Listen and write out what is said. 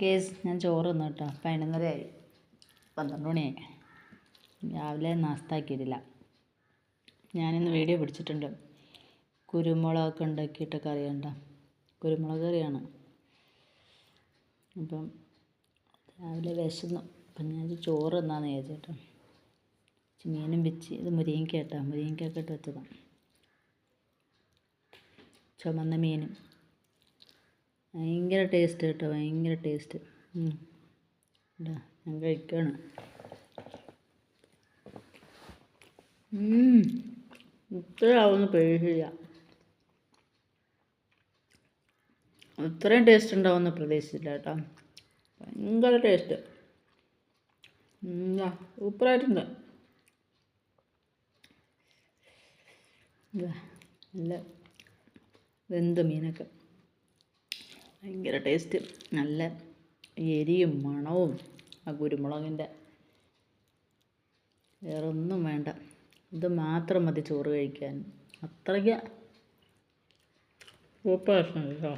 Case ഞാൻ ചോറ് തിന്നു കേട്ടോ. 11:30 12 മണിയായി. രാവിലെ നാസ്താക്കിയിട്ടില്ല. ഞാനിന്ന് വീഡിയോ പിടിച്ചിട്ടുണ്ട്. കുരുമുളകൊക്കെ ഉണ്ടാക്കിയിട്ട് കറി കണ്ട. കുരുമുളക് കറിയാണ്. അപ്പം രാവിലെ വിശന്നു. അപ്പം ഞാൻ ചോറ് തിന്നാന്ന് വിചാരിച്ചിട്ടോ. മീനും വെച്ച് ഇത് മുരിങ്ങയ്ക്ക കേട്ടോ. മുരിങ്ങയ്ക്കൊക്കെ ഇട്ട് വെച്ചതാണ്. ചുമന്ന മീനും ഭയങ്കര ടേസ്റ്റ് കേട്ടോ. ഭയങ്കര ടേസ്റ്റ്. ഞാൻ കഴിക്കുകയാണ്. ഇത്രയാവുമെന്ന് പ്രതീക്ഷിച്ചില്ല. ഇത്രയും ടേസ്റ്റ് ഉണ്ടാവുമെന്ന് പ്രതീക്ഷിച്ചില്ല കേട്ടോ. ഭയങ്കര ടേസ്റ്റ്. സൂപ്പറായിട്ടുണ്ട്. നല്ല വെന്ത മീനൊക്കെ ഭയങ്കര ടേസ്റ്റ്. നല്ല എരിയും മണവും ആ കുരുമുളകിൻ്റെ. വേറെ ഒന്നും വേണ്ട. ഇത് മാത്രം മതി ചോറ് കഴിക്കാൻ. അത്രയ്ക്ക് സൂപ്പർ കേട്ടോ.